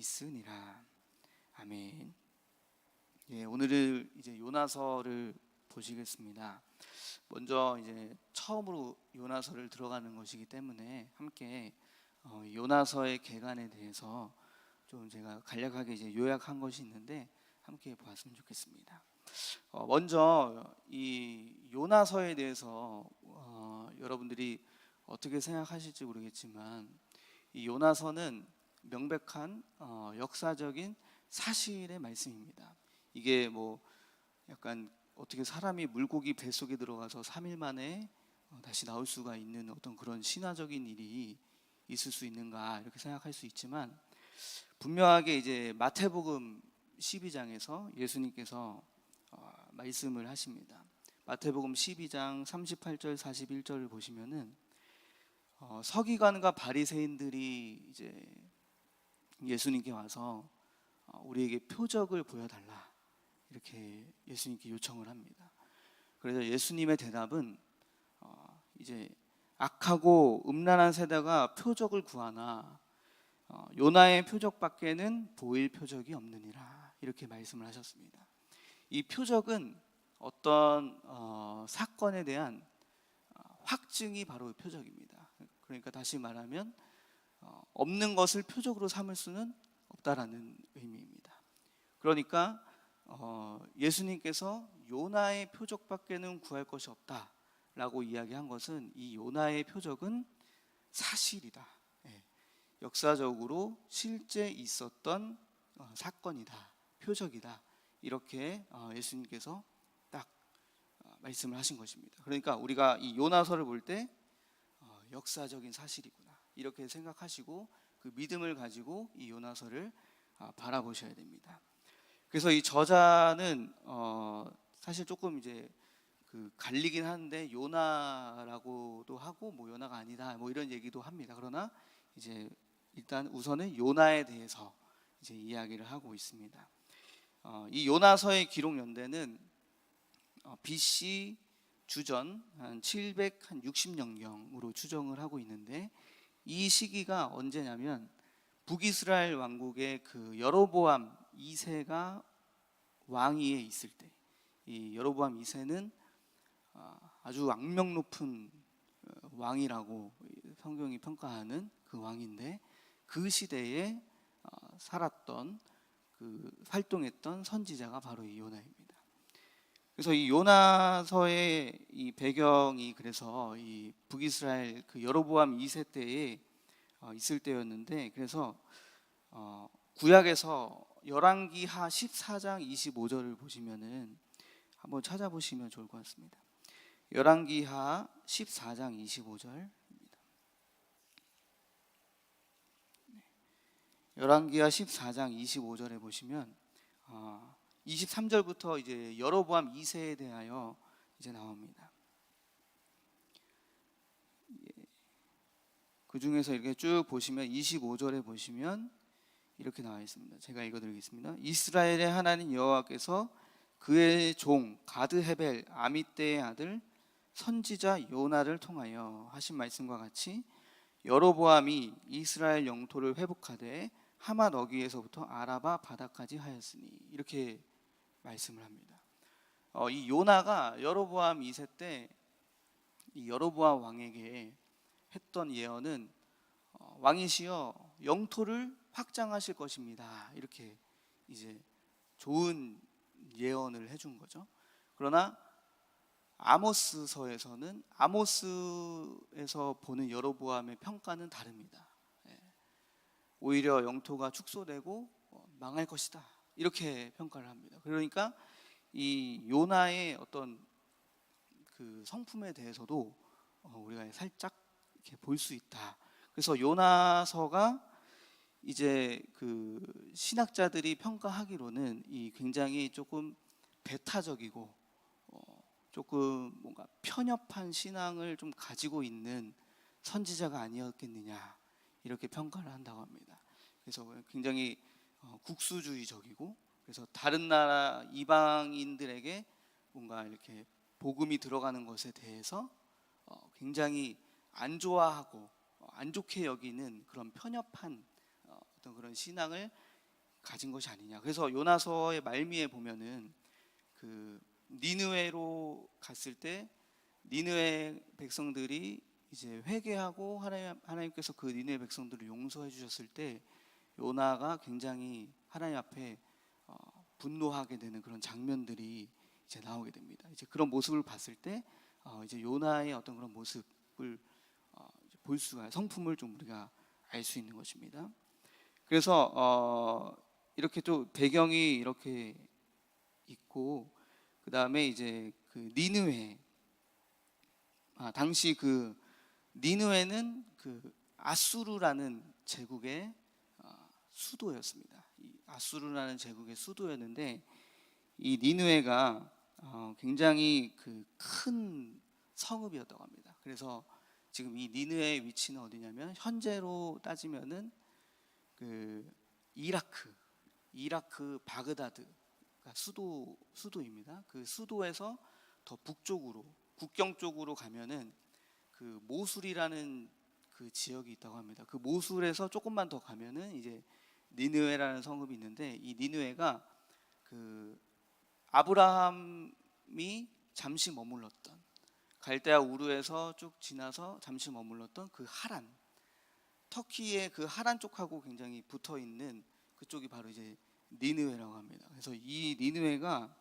있으니라. 아멘. 예, 오늘은 이제 요나서를 보시겠습니다. 먼저 이제 처음으로 요나서를 들어가는 것이기 때문에 함께 요나서의 개간에 대해서 좀 제가 간략하게 이제 요약한 것이 있는데 함께 보았으면 좋겠습니다. 먼저 이 요나서에 대해서 여러분들이 어떻게 생각하실지 모르겠지만 이 요나서는 명백한 역사적인 사실의 말씀입니다. 이게 뭐 약간 어떻게 사람이 물고기 뱃속에 들어가서 3일 만에 다시 나올 수가 있는 어떤 그런 신화적인 일이 있을 수 있는가 이렇게 생각할 수 있지만 분명하게 이제 마태복음 12장에서 예수님께서 말씀을 하십니다. 마태복음 12장 38절 41절을 보시면은 서기관과 바리새인들이 이제 예수님께 와서 우리에게 표적을 보여달라 이렇게 예수님께 요청을 합니다. 그래서 예수님의 대답은 이제 악하고 음란한 세대가 표적을 구하나 요나의 표적밖에는 보일 표적이 없느니라 이렇게 말씀을 하셨습니다. 이 표적은 어떤 사건에 대한 확증이 바로 표적입니다. 그러니까 다시 말하면 없는 것을 표적으로 삼을 수는 없다라는 의미입니다. 그러니까 예수님께서 요나의 표적밖에는 구할 것이 없다라고 이야기한 것은 이 요나의 표적은 사실이다. 역사적으로 실제 있었던 사건이다, 표적이다 이렇게 예수님께서 딱 말씀을 하신 것입니다. 그러니까 우리가 이 요나서를 볼 때 역사적인 사실이구나 이렇게 생각하시고 그 믿음을 가지고 이 요나서를 바라보셔야 됩니다. 그래서 이 저자는 사실 조금 이제 그 갈리긴 하는데 요나라고도 하고 뭐 요나가 아니다 뭐 이런 얘기도 합니다. 그러나 이제 일단 우선은 요나에 대해서 이제 이야기를 하고 있습니다. 이 요나서의 기록 연대는 BC 주전 한 760년경으로 추정을 하고 있는데 이 시기가 언제냐면 북이스라엘 왕국의 그 여로보암 2세가 왕위에 있을 때, 이 여로보암 2세는 아주 악명 높은 왕이라고 성경이 평가하는 그 왕인데 그 시대에 살았던 그 활동했던 선지자가 바로 이 요나입니다. 그래서 이 요나서의 이 배경이 그래서 이 북이스라엘 그 여로보암 2세 때에 있을 때였는데 그래서 구약에서 열왕기하 14장 25절을 보시면은 한번 찾아보시면 좋을 것 같습니다. 열왕기하 14장 25절. 열왕기하 14장 25절에 보시면 23절부터 이제 여로보암 2세에 대하여 이제 나옵니다. 그 중에서 이렇게 쭉 보시면 25절에 보시면 이렇게 나와 있습니다. 제가 읽어드리겠습니다. 이스라엘의 하나님 여호와께서 그의 종 가드헤벨 아미떼의 아들 선지자 요나를 통하여 하신 말씀과 같이 여로보암이 이스라엘 영토를 회복하되 하맛 어귀에서부터 아라바 바다까지 하였으니 이렇게 말씀을 합니다. 이 요나가 여로보암 2세 때 이 여로보암 왕에게 했던 예언은 왕이시여 영토를 확장하실 것입니다. 이렇게 이제 좋은 예언을 해준 거죠. 그러나 아모스서에서는 아모스에서 보는 여로보암의 평가는 다릅니다. 오히려 영토가 축소되고 망할 것이다 이렇게 평가를 합니다. 그러니까 이 요나의 어떤 그 성품에 대해서도 우리가 살짝 이렇게 볼 수 있다. 그래서 요나서가 이제 그 신학자들이 평가하기로는 이 굉장히 조금 배타적이고 조금 뭔가 편협한 신앙을 좀 가지고 있는 선지자가 아니었겠느냐 이렇게 평가를 한다고 합니다. 그래서 굉장히 국수주의적이고 그래서 다른 나라 이방인들에게 뭔가 이렇게 복음이 들어가는 것에 대해서 굉장히 안 좋아하고 안 좋게 여기는 그런 편협한 어떤 그런 신앙을 가진 것이 아니냐. 그래서 요나서의 말미에 보면은 그 니느웨로 갔을 때 니느웨 백성들이 이제 회개하고 하나님께서 그 니느웨 백성들을 용서해 주셨을 때 요나가 굉장히 하나님 앞에 분노하게 되는 그런 장면들이 이제 나오게 됩니다. 이제 그런 모습을 봤을 때 이제 요나의 어떤 그런 모습을 볼 수가, 성품을 좀 우리가 알 수 있는 것입니다. 그래서 이렇게 또 배경이 이렇게 있고, 그 다음에 이제 그 니느웨, 당시 그 니느웨는 그 아수르라는 제국의 수도였습니다. 이 아수르라는 제국의 수도였는데, 이 니느웨가 굉장히 그 큰 성읍이었다고 합니다. 그래서 지금 이 니느웨의 위치는 어디냐면, 현재로 따지면은 그 이라크 바그다드가 수도입니다. 그 수도에서 더 북쪽으로, 국경 쪽으로 가면은 그 모술이라는 그 지역이 있다고 합니다. 그 모술에서 조금만 더 가면은 이제 니느웨라는 성읍이 있는데, 이 니느웨가 그 아브라함이 잠시 머물렀던, 갈대아 우르에서 쭉 지나서 잠시 머물렀던 그 하란, 터키의 그 하란 쪽하고 굉장히 붙어 있는 그쪽이 바로 이제 니느웨라고 합니다. 그래서 이 니느웨가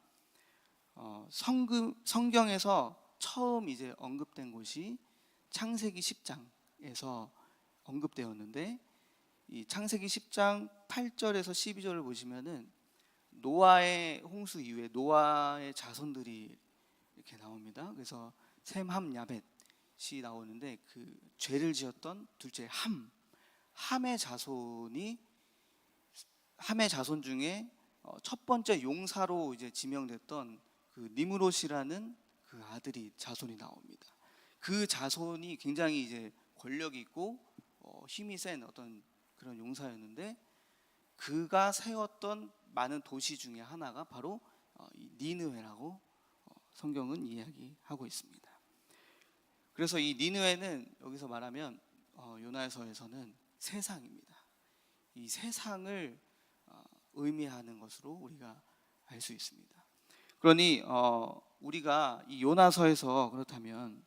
성경에서 처음 이제 언급된 곳이 창세기 10장에서 언급되었는데, 이 창세기 10장 8절에서 12절을 보시면은 노아의 홍수 이후에 노아의 자손들이 이렇게 나옵니다. 그래서 셈, 함, 야벳이 나오는데, 그 죄를 지었던 둘째 함의 자손 중에 첫 번째 용사로 이제 지명됐던 그 니므롯이라는 그 아들이 자손이 나옵니다. 그 자손이 굉장히 이제 권력이 있고 힘이 센 어떤 그런 용사였는데, 그가 세웠던 많은 도시 중에 하나가 바로 이 니느웨라고 성경은 이야기하고 있습니다. 그래서 이 니느웨는 여기서 말하면 요나서에서는 세상입니다. 이 세상을 의미하는 것으로 우리가 알 수 있습니다. 그러니 우리가 이 요나서에서 그렇다면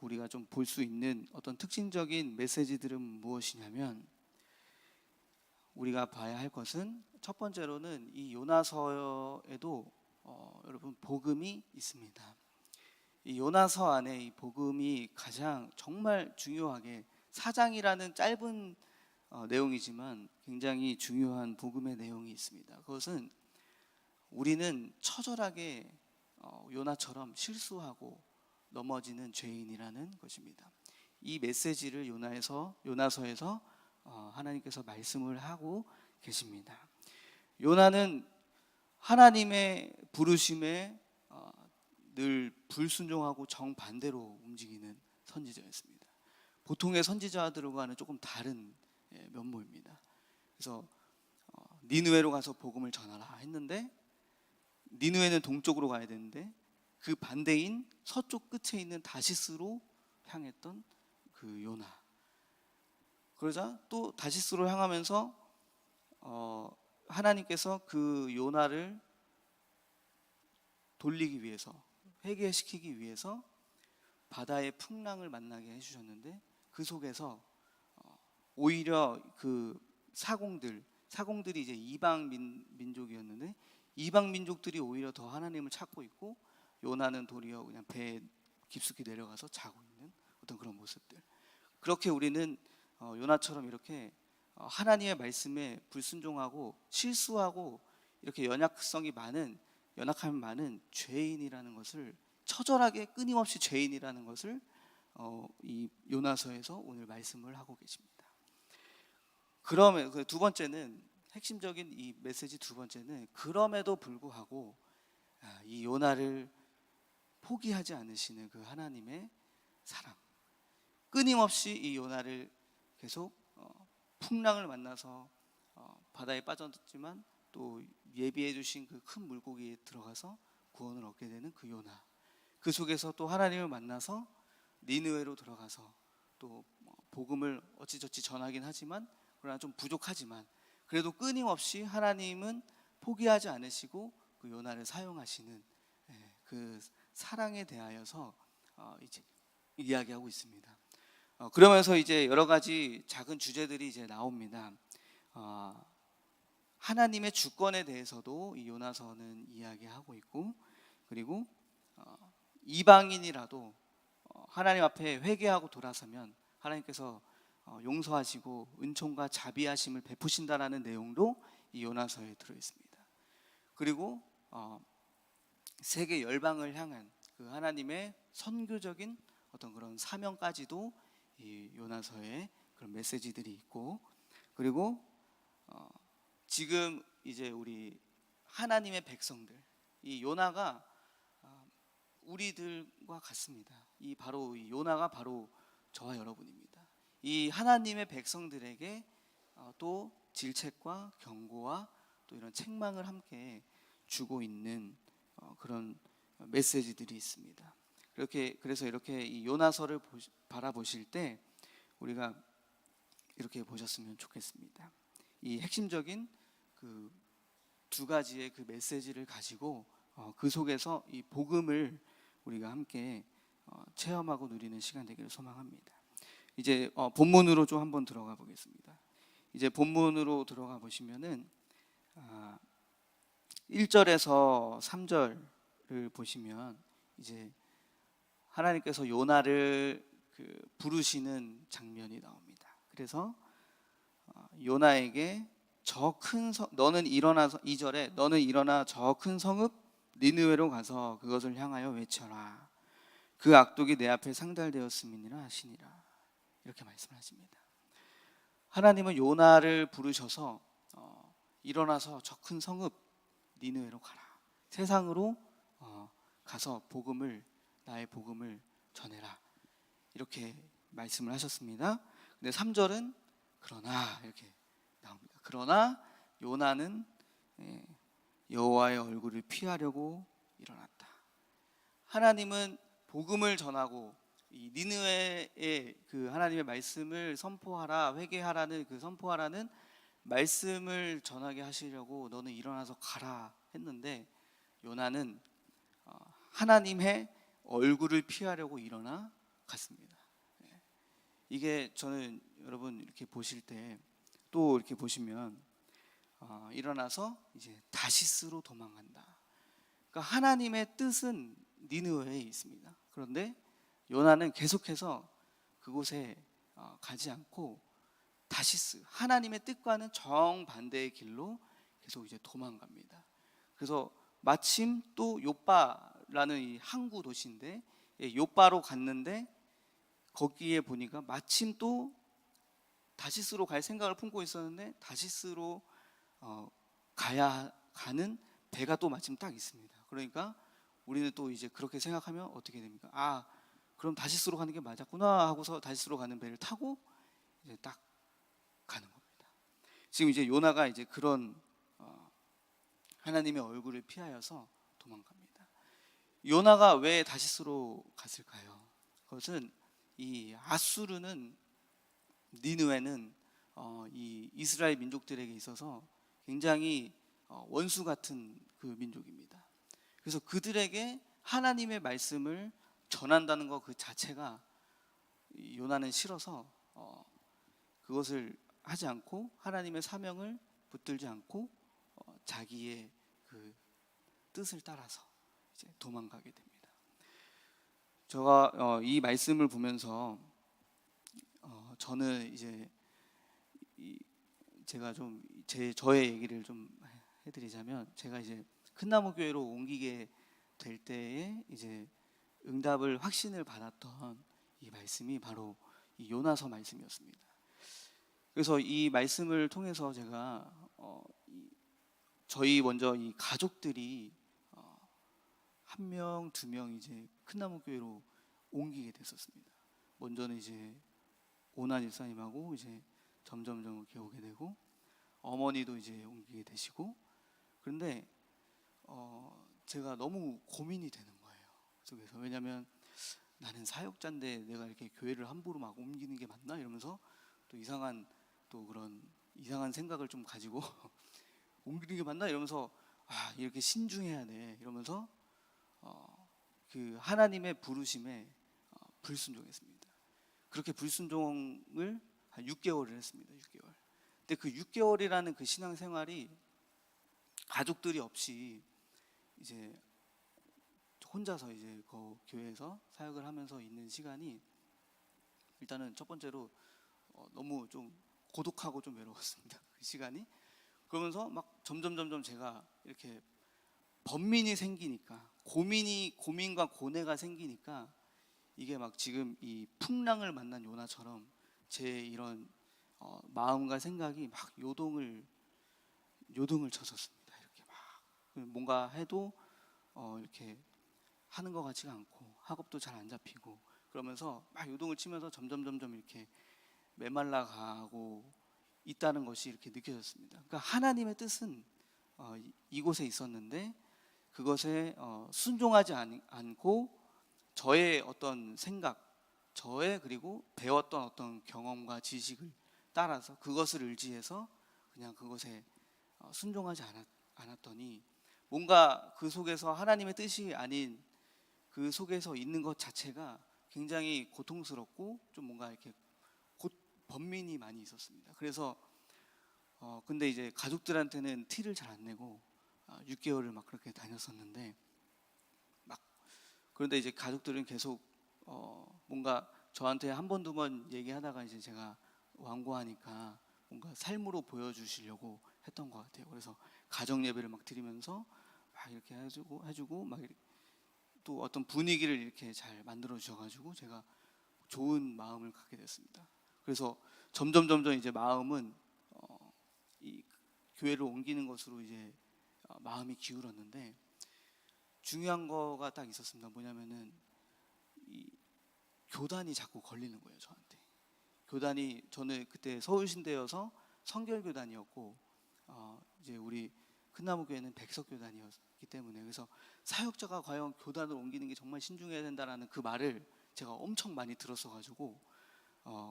우리가 좀 볼 수 있는 어떤 특징적인 메시지들은 무엇이냐면, 우리가 봐야 할 것은 첫 번째로는 이 요나서에도 여러분 복음이 있습니다. 이 요나서 안에 이 복음이 가장 정말 중요하게, 4장이라는 짧은 내용이지만 굉장히 중요한 복음의 내용이 있습니다. 그것은 우리는 처절하게 요나처럼 실수하고 넘어지는 죄인이라는 것입니다. 이 메시지를 요나서에서 하나님께서 말씀을 하고 계십니다. 요나는 하나님의 부르심에 늘 불순종하고 정반대로 움직이는 선지자였습니다. 보통의 선지자들과는 조금 다른 면모입니다. 그래서 니느웨로 가서 복음을 전하라 했는데, 니느웨는 동쪽으로 가야 되는데 그 반대인 서쪽 끝에 있는 다시스로 향했던 그 요나. 그러자 또 다시스로 향하면서 하나님께서 그 요나를 돌리기 위해서, 회개시키기 위해서 바다의 풍랑을 만나게 해주셨는데, 그 속에서 오히려 그 사공들이 이제 이방 민족이었는데, 이방 민족들이 오히려 더 하나님을 찾고 있고, 요나는 도리어 그냥 배에 깊숙이 내려가서 자고 있는 어떤 그런 모습들. 그렇게 우리는 요나처럼 이렇게 하나님의 말씀에 불순종하고 실수하고 이렇게 연약함이 많은 죄인이라는 것을, 처절하게 끊임없이 죄인이라는 것을 이 요나서에서 오늘 말씀을 하고 계십니다. 그러면 그 두 번째는, 핵심적인 이 메시지 두 번째는, 그럼에도 불구하고 이 요나를 포기하지 않으시는 그 하나님의 사랑, 끊임없이 이 요나를 계속 풍랑을 만나서 바다에 빠졌지만 또 예비해 주신 그 큰 물고기에 들어가서 구원을 얻게 되는 그 요나, 그 속에서 또 하나님을 만나서 니느웨로 들어가서 또 복음을 어찌저찌 전하긴 하지만 그러나 좀 부족하지만 그래도 끊임없이 하나님은 포기하지 않으시고 그 요나를 사용하시는 그 사랑에 대하여서 이제 이야기하고 있습니다. 그러면서 이제 여러 가지 작은 주제들이 이제 나옵니다. 하나님의 주권에 대해서도 이 요나서는 이야기하고 있고, 그리고 이방인이라도 하나님 앞에 회개하고 돌아서면 하나님께서 용서하시고 은총과 자비하심을 베푸신다라는 내용도 이 요나서에 들어 있습니다. 그리고 세계 열방을 향한 그 하나님의 선교적인 어떤 그런 사명까지도 이 요나서에 그런 메시지들이 있고, 그리고 지금 이제 우리 하나님의 백성들, 이 요나가 우리들과 같습니다. 이 요나가 바로 저와 여러분입니다. 이 하나님의 백성들에게 또 질책과 경고와 또 이런 책망을 함께 주고 있는 그런 메시지들이 있습니다. 그래서 이렇게 이 요나서를 바라보실 때 우리가 이렇게 보셨으면 좋겠습니다. 이 핵심적인 그 두 가지의 그 메시지를 가지고 그 속에서 이 복음을 우리가 함께 체험하고 누리는 시간 되기를 소망합니다. 이제 본문으로 좀 한번 들어가 보겠습니다. 이제 본문으로 들어가 보시면은 1절에서 3절을 보시면 이제 하나님께서 요나를 부르시는 장면이 나옵니다. 그래서 요나에게 너는 일어나서 2절에 너는 일어나 저 큰 성읍 니느웨로 가서 그것을 향하여 외쳐라. 그 악독이 내 앞에 상달되었음이니라 하시니라. 이렇게 말씀하십니다. 하나님은 요나를 부르셔서 일어나서 저 큰 성읍 니느웨로 가라. 세상으로 가서 나의 복음을 전해라. 이렇게 말씀을 하셨습니다. 근데 3절은 그러나 이렇게 나옵니다. 그러나 요나는 여호와의 얼굴을 피하려고 일어났다. 하나님은 복음을 전하고 이 니느웨의 그 하나님의 말씀을 선포하라, 회개하라는 그 선포하라는 말씀을 전하게 하시려고 너는 일어나서 가라 했는데 요나는 하나님의 얼굴을 피하려고 일어나 갔습니다. 이게 저는 여러분 이렇게 보실 때 또 이렇게 보시면 일어나서 이제 다시스로 도망간다. 그러니까 하나님의 뜻은 니느웨에 있습니다. 그런데 요나는 계속해서 그곳에 가지 않고 다시스, 하나님의 뜻과는 정반대의 길로 계속 이제 도망갑니다. 그래서 마침 또 요빠라는 이 항구 도시인데 요빠로 갔는데 거기에 보니까 마침 또 다시스로 갈 생각을 품고 있었는데 다시스로 가는 배가 또 마침 딱 있습니다. 그러니까 우리는 또 이제 그렇게 생각하면 어떻게 됩니까? 그럼 다시스로 가는 게 맞았구나 하고서 다시스로 가는 배를 타고 이제 딱 가는 겁니다. 지금 이제 요나가 이제 그런 하나님의 얼굴을 피하여서 도망갑니다. 요나가 왜 다시스로 갔을까요? 그것은 이 아수르는 니느웨는 이 이스라엘 민족들에게 있어서 굉장히 원수 같은 그 민족입니다. 그래서 그들에게 하나님의 말씀을 전한다는 것 그 자체가 요나는 싫어서 그것을 하지 않고 하나님의 사명을 붙들지 않고 자기의 그 뜻을 따라서 이제 도망가게 됩니다. 제가 이 말씀을 보면서 저는 이제 제가 좀 저의 얘기를 좀 해드리자면 제가 이제 큰나무 교회로 옮기게 될 때에 이제 응답을 확신을 받았던 이 말씀이 바로 이 요나서 말씀이었습니다. 그래서 이 말씀을 통해서 제가 저희 먼저 이 가족들이 한 명, 두 명 이제 큰나무 교회로 옮기게 됐었습니다. 먼저는 이제 오나 집사님하고 이제 점점 이렇게 오게 되고 어머니도 이제 옮기게 되시고 그런데 제가 너무 고민이 되는 거예요. 그래서 왜냐하면 나는 사역자인데 내가 이렇게 교회를 함부로 막 옮기는 게 맞나 이러면서 또 그런 이상한 생각을 좀 가지고 옮기는 게 맞나 이러면서 이렇게 신중해야 돼 이러면서 그 하나님의 부르심에 불순종했습니다. 그렇게 불순종을 한 6개월을 했습니다. 6개월. 근데 그 6개월이라는 그 신앙생활이 가족들이 없이 이제 혼자서 이제 그 교회에서 사역을 하면서 있는 시간이 일단은 첫 번째로 너무 좀 고독하고 좀 외로웠습니다. 그 시간이. 그러면서 막 점점 제가 이렇게 번민이 생기니까 고민과 고뇌가 생기니까 이게 막 지금 이 풍랑을 만난 요나처럼 제 이런 마음과 생각이 막 요동을 쳤었습니다. 이렇게 막 뭔가 해도 이렇게 하는 것 같지가 않고 학업도 잘 안 잡히고 그러면서 막 요동을 치면서 점점 이렇게 메말라 가고 있다는 것이 이렇게 느껴졌습니다. 그러니까 하나님의 뜻은 이곳에 있었는데 그것에 순종하지 않고 저의 어떤 생각, 그리고 배웠던 어떤 경험과 지식을 따라서 그것을 의지해서 그냥 그것에 순종하지 않았더니 뭔가 그 속에서 하나님의 뜻이 아닌 그 속에서 있는 것 자체가 굉장히 고통스럽고 좀 뭔가 이렇게 번민이 많이 있었습니다. 그래서 근데 이제 가족들한테는 티를 잘 안 내고 6개월을 막 그렇게 다녔었는데 그런데 이제 가족들은 계속 뭔가 저한테 한 번, 두 번 얘기하다가 이제 제가 완고하니까 뭔가 삶으로 보여주시려고 했던 것 같아요. 그래서 가정 예배를 막 드리면서 막 이렇게 해주고 막 또 어떤 분위기를 이렇게 잘 만들어 주셔가지고 제가 좋은 마음을 갖게 됐습니다. 그래서 점점 이제 마음은 이 교회를 옮기는 것으로 이제 마음이 기울었는데 중요한 거가 딱 있었습니다. 뭐냐면은 이 교단이 자꾸 걸리는 거예요, 저한테. 교단이 저는 그때 서울신대여서 성결교단이었고 이제 우리 큰나무교회는 백석교단이었기 때문에 그래서 사역자가 과연 교단을 옮기는 게 정말 신중해야 된다라는 그 말을 제가 엄청 많이 들었어가지고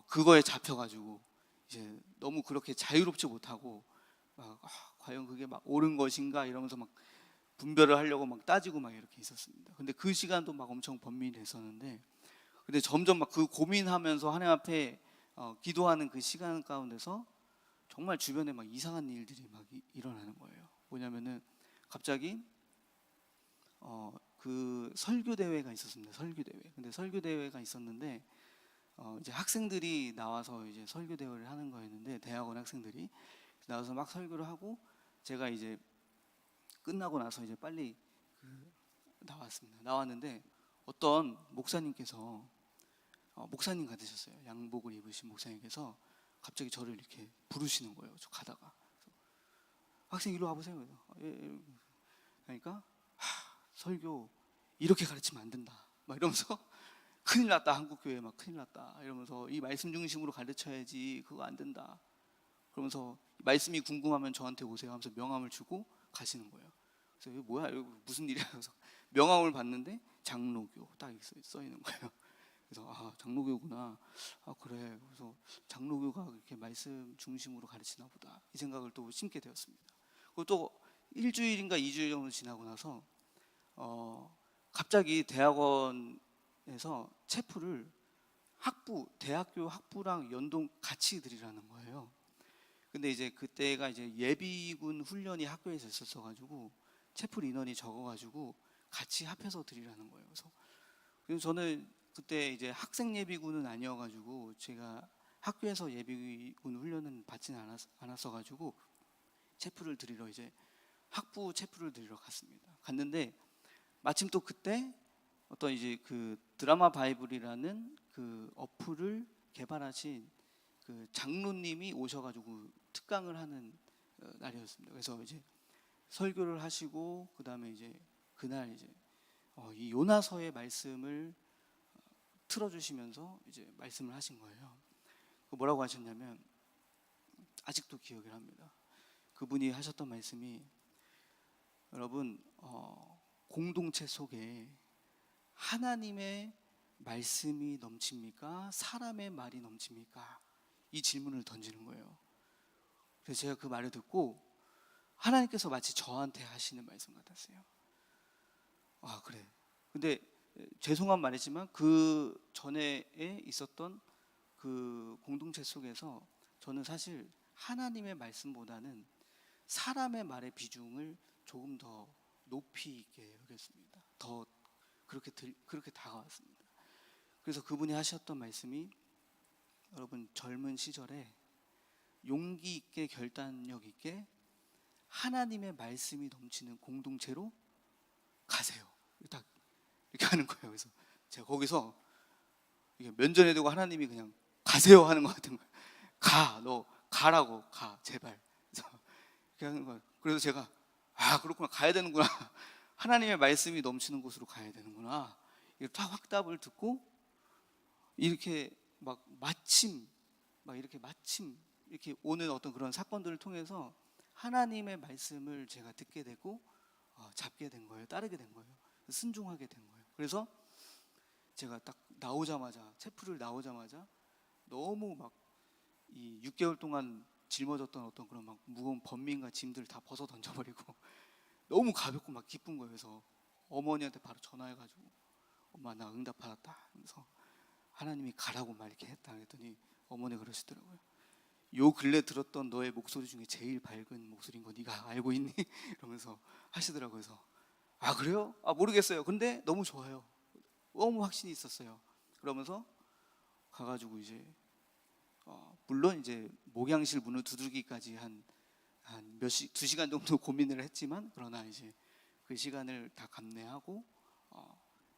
그거에 잡혀가지고 이제 너무 그렇게 자유롭지 못하고 과연 그게 막 옳은 것인가 이러면서 막 분별을 하려고 막 따지고 막 이렇게 있었습니다. 근데 그 시간도 막 엄청 번민했었는데 근데 점점 막 그 고민하면서 하나님 앞에 기도하는 그 시간 가운데서 정말 주변에 막 이상한 일들이 막 일어나는 거예요. 뭐냐면은 갑자기 그 설교 대회가 있었습니다. 설교 대회. 근데 설교 대회가 있었는데 이제 학생들이 나와서 이제 설교 대회를 하는 거였는데 대학원 학생들이 나와서 막 설교를 하고 제가 이제 끝나고 나서 이제 빨리 나왔습니다. 나왔는데 어떤 목사님께서 목사님 같으셨어요. 양복을 입으신 목사님께서 갑자기 저를 이렇게 부르시는 거예요. 저 가다가 학생 일로 와보세요. 그래서 예. 그러니까 설교 이렇게 가르치면 안 된다. 막 이러면서 큰일 났다. 한국교회 막 큰일 났다. 이러면서 이 말씀 중심으로 가르쳐야지 그거 안 된다. 그러면서 말씀이 궁금하면 저한테 오세요 하면서 명함을 주고 가시는 거예요. 그래서 이거 뭐야? 이거 무슨 일이야? 그래서 명함을 봤는데 장로교 딱 써 있는 거예요. 그래서 장로교구나. 그래. 그래서 장로교가 그렇게 말씀 중심으로 가르치나 보다. 이 생각을 또 심게 되었습니다. 그리고 또 일주일인가 2주일 정도 지나고 나서 갑자기 대학원에서 체프를 대학교 학부랑 연동 같이 드리라는 거예요. 근데 이제 그때가 이제 예비군 훈련이 학교에서 있었어가지고 체프 인원이 적어가지고 같이 합해서 드리라는 거예요. 그래서 저는 그때 이제 학생 예비군은 아니어가지고 제가 학교에서 예비군 훈련은 받지는 않았어가지고 체프를 드리러 이제 학부 체프를 드리러 갔는데 마침 또 그때 어떤 이제 그 드라마 바이블이라는 그 어플을 개발하신 그 장로님이 오셔가지고 특강을 하는 날이었습니다. 그래서 이제 설교를 하시고 그 다음에 이제 그날 이제 이 요나서의 말씀을 틀어주시면서 이제 말씀을 하신 거예요. 뭐라고 하셨냐면 아직도 기억을 합니다. 그분이 하셨던 말씀이 여러분 공동체 속에 하나님의 말씀이 넘칩니까? 사람의 말이 넘칩니까? 이 질문을 던지는 거예요. 그래서 제가 그 말을 듣고 하나님께서 마치 저한테 하시는 말씀 같았어요. 아, 그래. 근데 죄송한 말이지만 그 전에 있었던 그 공동체 속에서 저는 사실 하나님의 말씀보다는 사람의 말의 비중을 조금 더 높이 있게 여겼습니다. 더 그렇게 다가왔습니다. 그래서 그분이 하셨던 말씀이, 여러분 젊은 시절에 용기 있게 결단력 있게 하나님의 말씀이 넘치는 공동체로 가세요. 딱 이렇게 하는 거예요. 그래서 제가 거기서 이게 면전에 두고 하나님이 그냥 가세요 하는 것 같은 거예요. 너 가라고, 가 제발. 그래서 이렇게 하는 거예요. 그래서 제가 그렇구나, 가야 되는구나. 하나님의 말씀이 넘치는 곳으로 가야 되는구나. 이렇게 딱 확답을 듣고 이렇게 마침 이렇게 오는 어떤 그런 사건들을 통해서 하나님의 말씀을 제가 듣게 되고 잡게 된 거예요. 따르게 된 거예요. 순종하게 된 거예요. 그래서 제가 딱 체프를 나오자마자 너무 이 6개월 동안 짊어졌던 어떤 그런 무거운 번민과 짐들을 다 벗어 던져버리고 너무 가볍고 기쁜 거예요. 그래서 어머니한테 바로 전화해가지고 엄마 나 응답 받았다. 그래서 하나님이 가라고 이렇게 했다 했더니 어머니 그러시더라고요. 요 근래 들었던 너의 목소리 중에 제일 밝은 목소리인 거 네가 알고 있니? 이러면서 하시더라고요. 그래서 그래요? 모르겠어요. 근데 너무 좋아요. 너무 확신이 있었어요. 그러면서 가가지고 이제 물론 이제 목양실 문을 두들기까지 한 2시간 정도 고민을 했지만, 그러나 이제 그 시간을 다 감내하고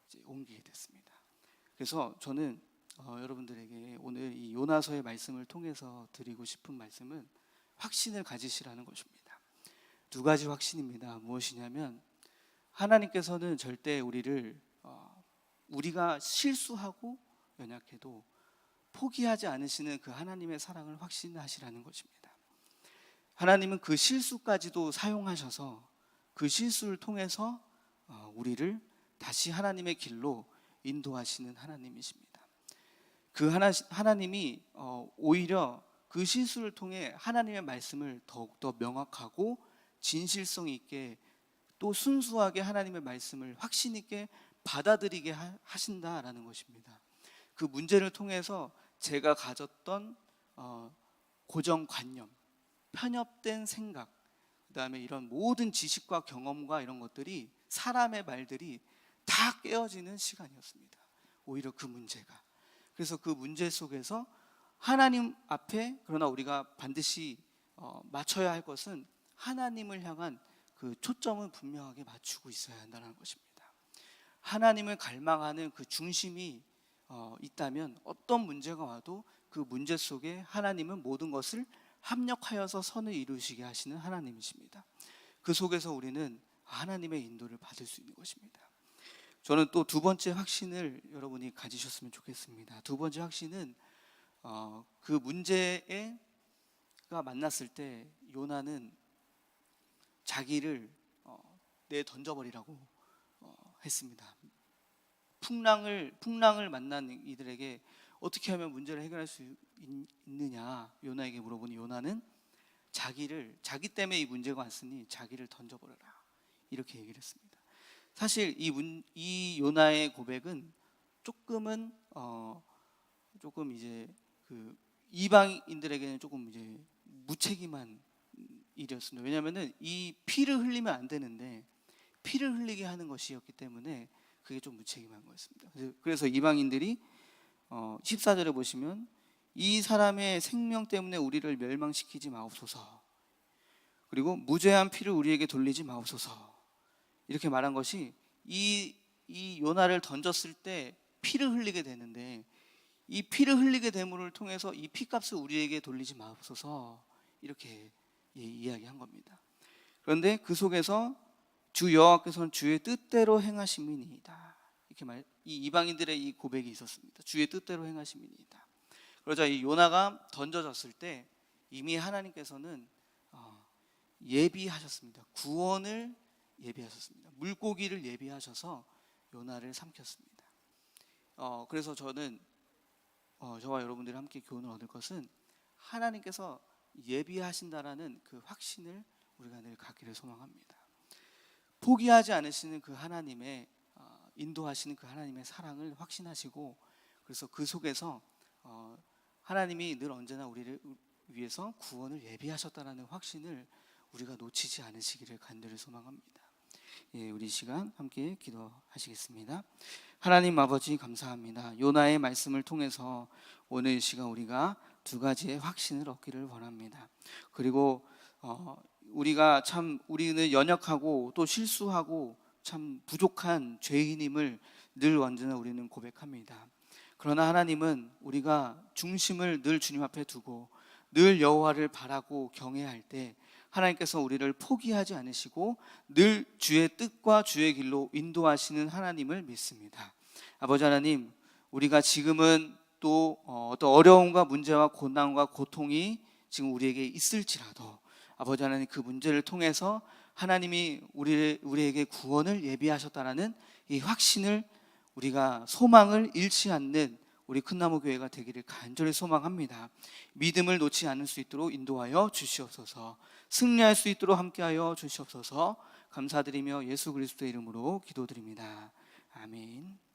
이제 옮기게 됐습니다. 그래서 저는 여러분들에게 오늘 이 요나서의 말씀을 통해서 드리고 싶은 말씀은 확신을 가지시라는 것입니다. 두 가지 확신입니다. 무엇이냐면, 하나님께서는 절대 우리가 실수하고 연약해도 포기하지 않으시는 그 하나님의 사랑을 확신하시라는 것입니다. 하나님은 그 실수까지도 사용하셔서 그 실수를 통해서 우리를 다시 하나님의 길로 인도하시는 하나님이십니다. 그 하나님이 오히려 그 실수를 통해 하나님의 말씀을 더욱더 명확하고 진실성 있게, 또 순수하게 하나님의 말씀을 확신 있게 받아들이게 하신다라는 것입니다. 그 문제를 통해서 제가 가졌던 고정관념, 편협된 생각, 그 다음에 이런 모든 지식과 경험과 이런 것들이, 사람의 말들이 다 깨어지는 시간이었습니다. 오히려 그 문제가. 그래서 그 문제 속에서 하나님 앞에, 그러나 우리가 반드시 맞춰야 할 것은 하나님을 향한 그 초점을 분명하게 맞추고 있어야 한다는 것입니다. 하나님을 갈망하는 그 중심이 있다면 어떤 문제가 와도 그 문제 속에 하나님은 모든 것을 합력하여서 선을 이루시게 하시는 하나님이십니다. 그 속에서 우리는 하나님의 인도를 받을 수 있는 것입니다. 저는 또 두 번째 확신을 여러분이 가지셨으면 좋겠습니다. 두 번째 확신은 그 문제가 만났을 때 요나는 자기를 내던져버리라고 했습니다. 풍랑을 만난 이들에게 어떻게 하면 문제를 해결할 수 있느냐 요나에게 물어보니, 요나는 자기 때문에 이 문제가 왔으니 자기를 던져버려라, 이렇게 얘기를 했습니다. 사실 이 요나의 고백은 조금 이제 그 이방인들에게는 조금 이제 무책임한 일이었습니다. 왜냐하면은 이 피를 흘리면 안 되는데 피를 흘리게 하는 것이었기 때문에 그게 좀 무책임한 거였습니다. 그래서 이방인들이 14절에 보시면 이 사람의 생명 때문에 우리를 멸망시키지 마옵소서, 그리고 무죄한 피를 우리에게 돌리지 마옵소서, 이렇게 말한 것이 이 요나를 던졌을 때 피를 흘리게 되는데, 이 피를 흘리게 됨을 통해서 이 피값을 우리에게 돌리지 마옵소서, 이렇게 이야기한 겁니다. 그런데 그 속에서 주 여호와께서는 주의 뜻대로 행하심이니이다, 이렇게 이 이방인들의 이 고백이 있었습니다. 주의 뜻대로 행하심이니이다. 그러자 이 요나가 던져졌을 때 이미 하나님께서는 예비하셨습니다. 구원을 예비하셨습니다. 물고기를 예비하셔서 요나를 삼켰습니다. 그래서 저는 저와 여러분들이 함께 교훈을 얻을 것은 하나님께서 예비하신다라는 그 확신을 우리가 늘 갖기를 소망합니다. 포기하지 않으시는 그 하나님의 인도하시는 그 하나님의 사랑을 확신하시고, 그래서 그 속에서 하나님이 늘 언제나 우리를 위해서 구원을 예비하셨다라는 확신을 우리가 놓치지 않으시기를 간절히 소망합니다. 예, 우리 시간 함께 기도하시겠습니다. 하나님 아버지 감사합니다. 요나의 말씀을 통해서 오늘 이 시간 우리가 두 가지의 확신을 얻기를 원합니다. 그리고 우리는 연약하고 또 실수하고 참 부족한 죄인임을 늘 언제나 우리는 고백합니다. 그러나 하나님은 우리가 중심을 늘 주님 앞에 두고 늘 여호와를 바라고 경외할 때 하나님께서 우리를 포기하지 않으시고 늘 주의 뜻과 주의 길로 인도하시는 하나님을 믿습니다. 아버지 하나님, 우리가 지금은 또 어떤 어려움과 문제와 고난과 고통이 지금 우리에게 있을지라도 아버지 하나님, 그 문제를 통해서 하나님이 우리에게 구원을 예비하셨다라는 이 확신을, 우리가 소망을 잃지 않는 우리 큰나무 교회가 되기를 간절히 소망합니다. 믿음을 놓지 않을 수 있도록 인도하여 주시옵소서. 승리할 수 있도록 함께하여 주시옵소서. 감사드리며 예수 그리스도의 이름으로 기도드립니다. 아멘.